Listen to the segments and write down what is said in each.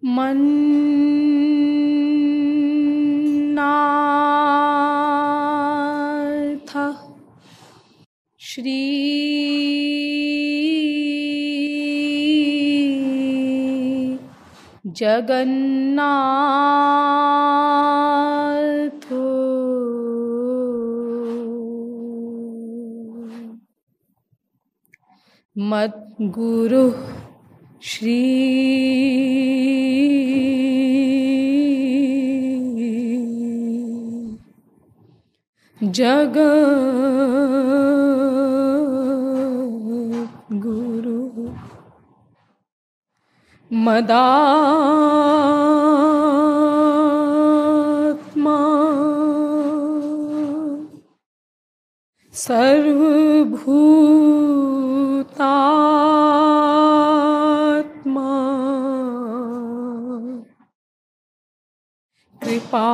मन्नाथ श्री जगन्नाथ मद्गुरु श्री जगद्गुरु मदात्मा सर्वभूतात्मा कृपा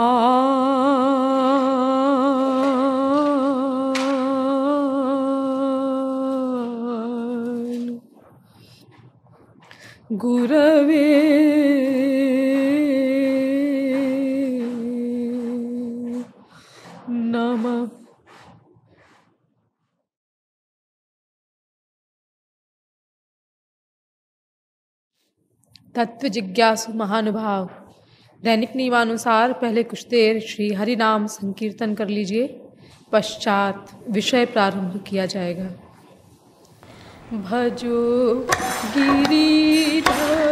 गुरवे नमः। तत्व जिज्ञासु महानुभाव, दैनिक नियमानुसार पहले कुछ देर श्री हरि नाम संकीर्तन कर लीजिए, पश्चात विषय प्रारंभ किया जाएगा। भजो गिरिधर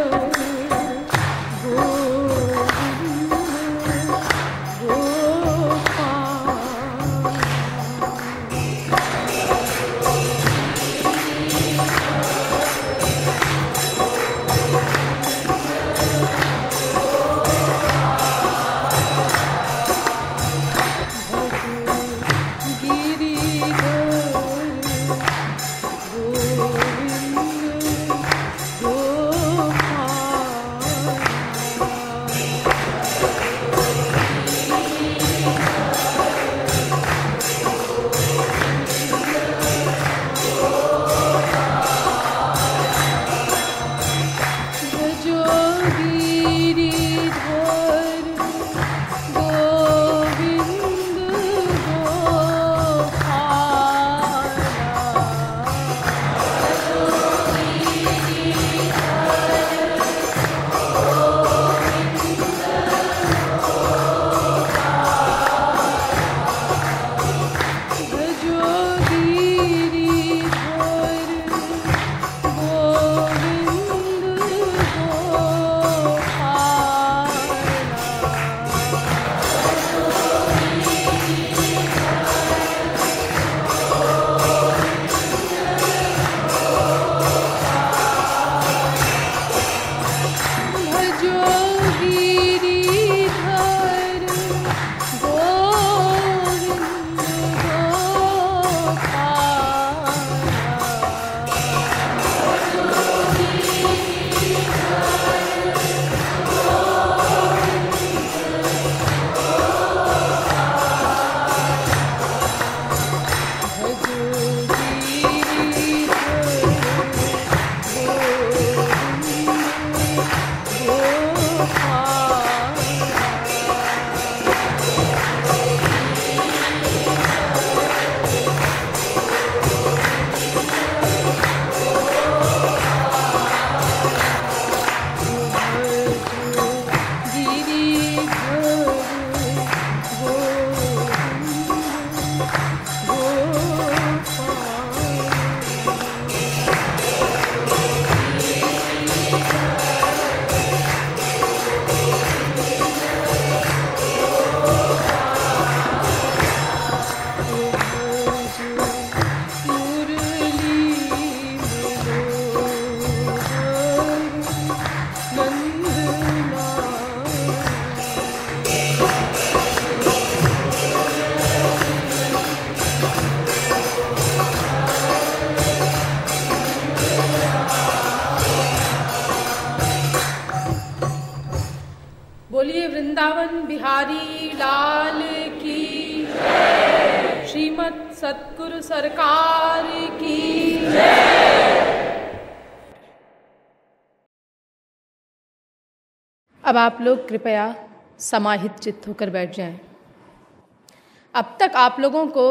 वृंदावन बिहारी लाल की, श्रीमद् सतगुरु सरकार की। अब आप लोग कृपया समाहित चित्त होकर बैठ जाएं। अब तक आप लोगों को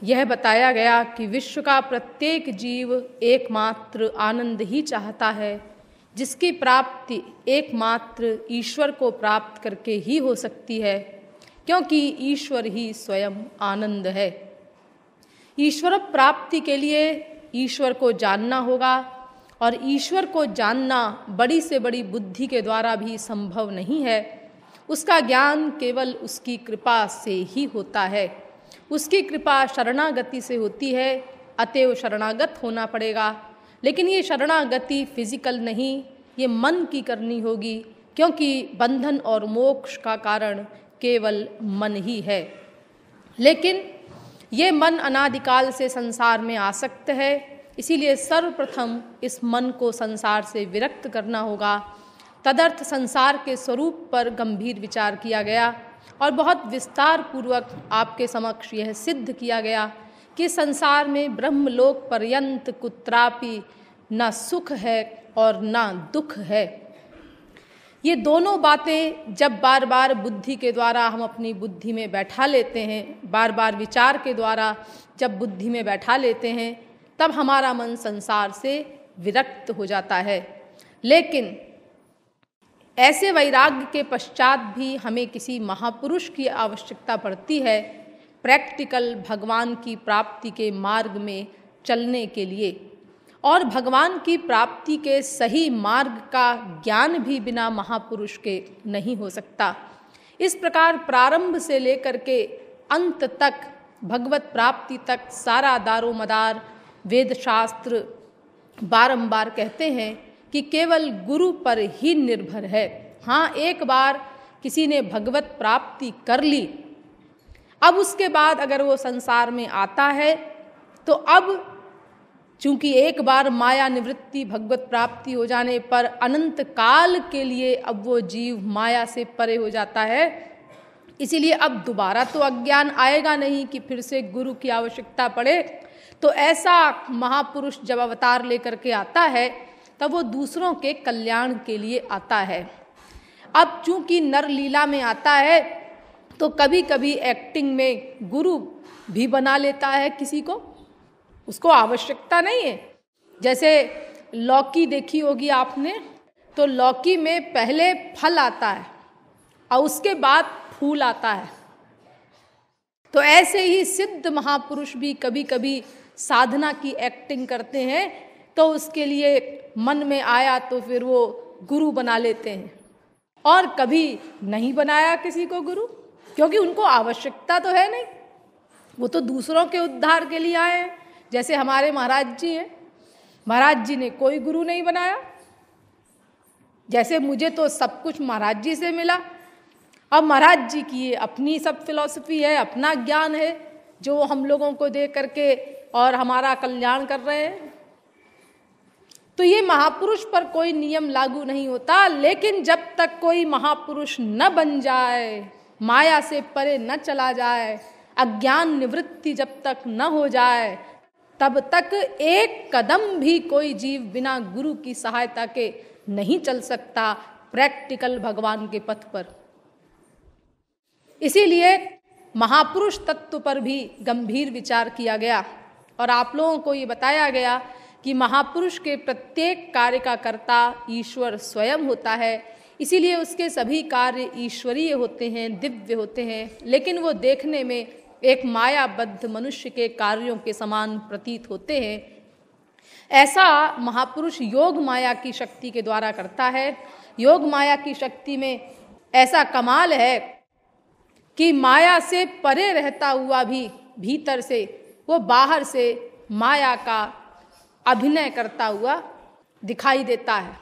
यह बताया गया कि विश्व का प्रत्येक जीव एकमात्र आनंद ही चाहता है, जिसकी प्राप्ति एकमात्र ईश्वर को प्राप्त करके ही हो सकती है, क्योंकि ईश्वर ही स्वयं आनंद है। ईश्वर प्राप्ति के लिए ईश्वर को जानना होगा, और ईश्वर को जानना बड़ी से बड़ी बुद्धि के द्वारा भी संभव नहीं है। उसका ज्ञान केवल उसकी कृपा से ही होता है। उसकी कृपा शरणागति से होती है, अतएव शरणागत होना पड़ेगा। लेकिन ये शरणागति फिजिकल नहीं, ये मन की करनी होगी, क्योंकि बंधन और मोक्ष का कारण केवल मन ही है। लेकिन ये मन अनादिकाल से संसार में आसक्त है, इसीलिए सर्वप्रथम इस मन को संसार से विरक्त करना होगा। तदर्थ संसार के स्वरूप पर गंभीर विचार किया गया और बहुत विस्तार पूर्वक आपके समक्ष यह सिद्ध किया गया कि संसार में ब्रह्मलोक पर्यंत कुत्रापि न सुख है और न दुख है। ये दोनों बातें जब बार बार बुद्धि के द्वारा हम अपनी बुद्धि में बैठा लेते हैं, बार बार विचार के द्वारा जब बुद्धि में बैठा लेते हैं, तब हमारा मन संसार से विरक्त हो जाता है। लेकिन ऐसे वैराग्य के पश्चात भी हमें किसी महापुरुष की आवश्यकता पड़ती है, प्रैक्टिकल भगवान की प्राप्ति के मार्ग में चलने के लिए। और भगवान की प्राप्ति के सही मार्ग का ज्ञान भी बिना महापुरुष के नहीं हो सकता। इस प्रकार प्रारंभ से लेकर के अंत तक, भगवत प्राप्ति तक सारा दारोमदार वेद शास्त्र बारंबार कहते हैं कि केवल गुरु पर ही निर्भर है। हाँ, एक बार किसी ने भगवत प्राप्ति कर ली, अब उसके बाद अगर वो संसार में आता है तो अब चूंकि एक बार माया निवृत्ति भगवत प्राप्ति हो जाने पर अनंत काल के लिए अब वो जीव माया से परे हो जाता है। इसीलिए अब दोबारा तो अज्ञान आएगा नहीं कि फिर से गुरु की आवश्यकता पड़े। तो ऐसा महापुरुष जब अवतार लेकर के आता है तब वो दूसरों के कल्याण के लिए आता है। अब चूंकि नर लीला में आता है तो कभी कभी एक्टिंग में गुरु भी बना लेता है किसी को, उसको आवश्यकता नहीं है। जैसे लौकी देखी होगी आपने, तो लौकी में पहले फल आता है और उसके बाद फूल आता है। तो ऐसे ही सिद्ध महापुरुष भी कभी कभी साधना की एक्टिंग करते हैं, तो उसके लिए मन में आया तो फिर वो गुरु बना लेते हैं। और कभी नहीं बनाया किसी को गुरु, क्योंकि उनको आवश्यकता तो है नहीं, वो तो दूसरों के उद्धार के लिए आए हैं। जैसे हमारे महाराज जी हैं, महाराज जी ने कोई गुरु नहीं बनाया। जैसे मुझे तो सब कुछ महाराज जी से मिला, अब महाराज जी की ये अपनी सब फिलॉसफी है, अपना ज्ञान है जो हम लोगों को दे करके और हमारा कल्याण कर रहे हैं। तो ये महापुरुष पर कोई नियम लागू नहीं होता। लेकिन जब तक कोई महापुरुष न बन जाए, माया से परे न चला जाए, अज्ञान निवृत्ति जब तक न हो जाए, तब तक एक कदम भी कोई जीव बिना गुरु की सहायता के नहीं चल सकता प्रैक्टिकल भगवान के पथ पर। इसीलिए महापुरुष तत्व पर भी गंभीर विचार किया गया और आप लोगों को ये बताया गया कि महापुरुष के प्रत्येक कार्य का कर्ता ईश्वर स्वयं होता है। इसीलिए उसके सभी कार्य ईश्वरीय होते हैं, दिव्य होते हैं, लेकिन वो देखने में एक मायाबद्ध मनुष्य के कार्यों के समान प्रतीत होते हैं। ऐसा महापुरुष योग माया की शक्ति के द्वारा करता है। योग माया की शक्ति में ऐसा कमाल है कि माया से परे रहता हुआ भी भीतर से वो बाहर से माया का अभिनय करता हुआ दिखाई देता है।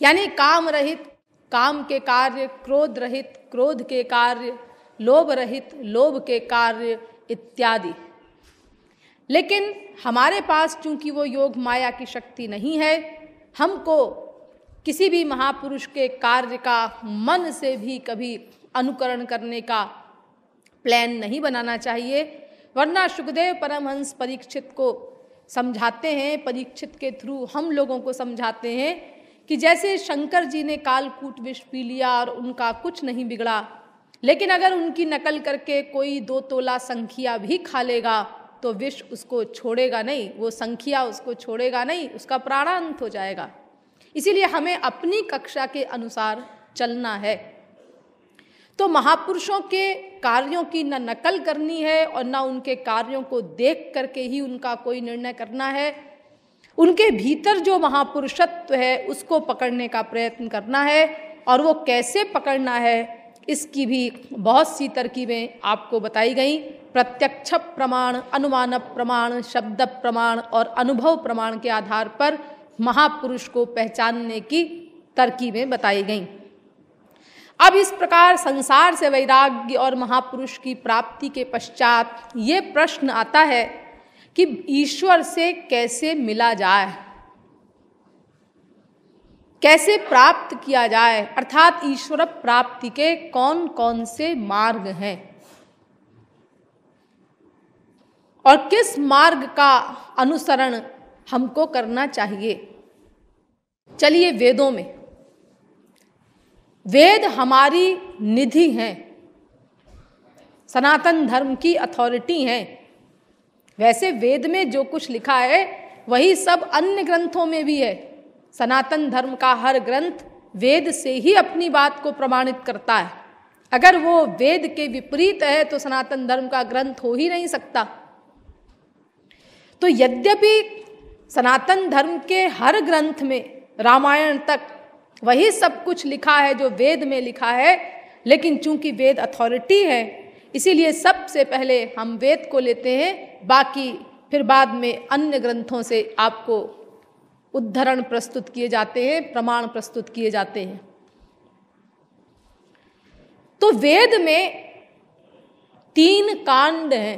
यानी काम रहित काम के कार्य, क्रोध रहित क्रोध के कार्य, लोभ रहित लोभ के कार्य इत्यादि। लेकिन हमारे पास चूंकि वो योग माया की शक्ति नहीं है, हमको किसी भी महापुरुष के कार्य का मन से भी कभी अनुकरण करने का प्लान नहीं बनाना चाहिए। वरना सुखदेव परमहंस परीक्षित को समझाते हैं, परीक्षित के थ्रू हम लोगों को समझाते हैं कि जैसे शंकर जी ने कालकूट विष पी लिया और उनका कुछ नहीं बिगड़ा, लेकिन अगर उनकी नकल करके कोई 2 तोला संखिया भी खा लेगा तो विष उसको छोड़ेगा नहीं, वो संखिया उसको छोड़ेगा नहीं, उसका प्राणांत हो जाएगा। इसीलिए हमें अपनी कक्षा के अनुसार चलना है। तो महापुरुषों के कार्यों की न नकल करनी है और न उनके कार्यों को देख करके ही उनका कोई निर्णय करना है। उनके भीतर जो महापुरुषत्व है उसको पकड़ने का प्रयत्न करना है, और वो कैसे पकड़ना है इसकी भी बहुत सी तरकीबें आपको बताई गई। प्रत्यक्ष प्रमाण, अनुमान प्रमाण, शब्द प्रमाण और अनुभव प्रमाण के आधार पर महापुरुष को पहचानने की तरकीबें बताई गईं। अब इस प्रकार संसार से वैराग्य और महापुरुष की प्राप्ति के पश्चात ये प्रश्न आता है कि ईश्वर से कैसे मिला जाए, कैसे प्राप्त किया जाए, अर्थात ईश्वर प्राप्ति के कौन कौन से मार्ग हैं और किस मार्ग का अनुसरण हमको करना चाहिए। चलिए वेदों में, वेद हमारी निधि हैं, सनातन धर्म की अथॉरिटी हैं। वैसे वेद में जो कुछ लिखा है वही सब अन्य ग्रंथों में भी है। सनातन धर्म का हर ग्रंथ वेद से ही अपनी बात को प्रमाणित करता है। अगर वो वेद के विपरीत है तो सनातन धर्म का ग्रंथ हो ही नहीं सकता। तो यद्यपि सनातन धर्म के हर ग्रंथ में रामायण तक वही सब कुछ लिखा है जो वेद में लिखा है, लेकिन चूंकि वेद अथॉरिटी है इसीलिए सबसे पहले हम वेद को लेते हैं, बाकी फिर बाद में अन्य ग्रंथों से आपको उद्धरण प्रस्तुत किए जाते हैं, प्रमाण प्रस्तुत किए जाते हैं। तो वेद में 3 कांड हैं,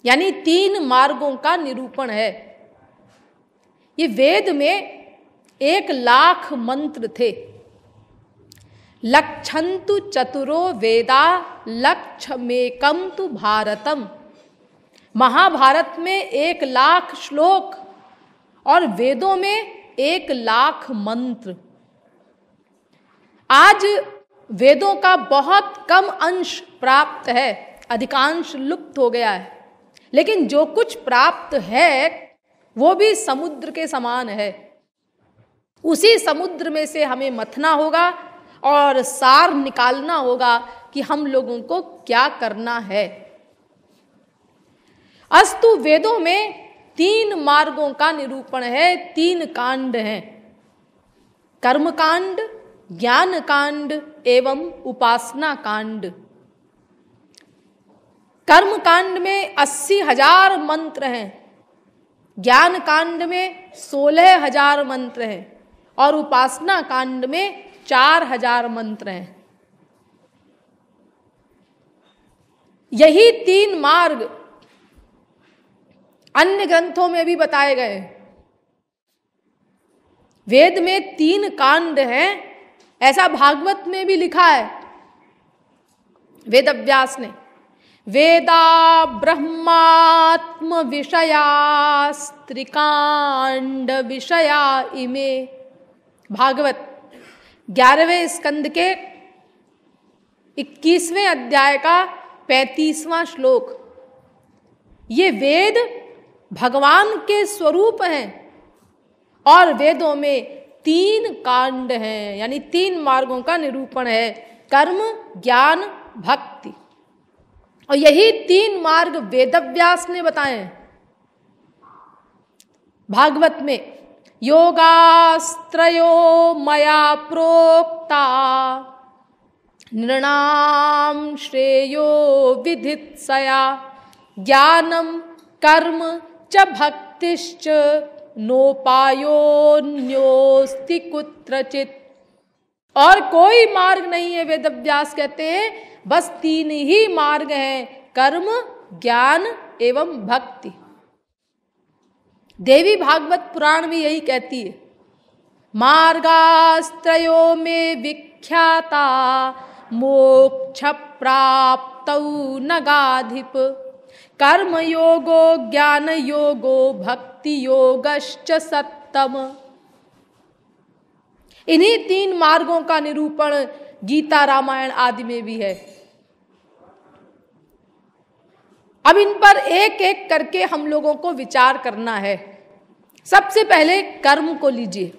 यानी 3 मार्गों का निरूपण है। ये वेद में 1,00,000 मंत्र थे। लक्षन्तु चतुरो वेदा लक्षमेकम तु भारतम। महाभारत में 1,00,000 श्लोक और वेदों में 1,00,000 मंत्र। आज वेदों का बहुत कम अंश प्राप्त है, अधिकांश लुप्त हो गया है, लेकिन जो कुछ प्राप्त है वो भी समुद्र के समान है। उसी समुद्र में से हमें मथना होगा और सार निकालना होगा कि हम लोगों को क्या करना है। अस्तु वेदों में 3 मार्गों का निरूपण है, 3 कांड हैं, कर्म कांड, ज्ञान कांड एवं उपासना कांड। कर्म कांड में 80,000 मंत्र हैं, ज्ञान कांड में 16,000 मंत्र हैं और उपासना कांड में 4,000 मंत्र हैं। यही 3 मार्ग अन्य ग्रंथों में भी बताए गए। वेद में 3 कांड हैं, ऐसा भागवत में भी लिखा है वेदव्यास ने। वेदा ब्रह्मात्म विषयास्त्रिकांड विषया इमे। भागवत 11वें स्कंद के 21वें अध्याय का 35वां श्लोक। ये वेद भगवान के स्वरूप हैं और वेदों में 3 कांड हैं, यानी 3 मार्गों का निरूपण है, कर्म, ज्ञान, भक्ति। और यही 3 मार्ग वेदव्यास ने बताए हैं भागवत में। योगास्त्रयो मया प्रोक्ता नृणाम श्रेयो विधित्सया ज्ञानम कर्म च भक्तिश्च नोपायोन्योस्ति कुत्रचित्। और कोई मार्ग नहीं है, वेदव्यास कहते हैं, बस 3 ही मार्ग हैं, कर्म, ज्ञान एवं भक्ति। देवी भागवत पुराण भी यही कहती है। मार्गास्त्रयो में विख्याता मोक्ष प्राप्तौ नगाधिप कर्म योगो ज्ञान योगो भक्ति योगश्च सत्तम। इन्हीं 3 मार्गों का निरूपण गीता, रामायण आदि में भी है। अब इन पर एक एक करके हम लोगों को विचार करना है। सबसे पहले कर्म को लीजिए।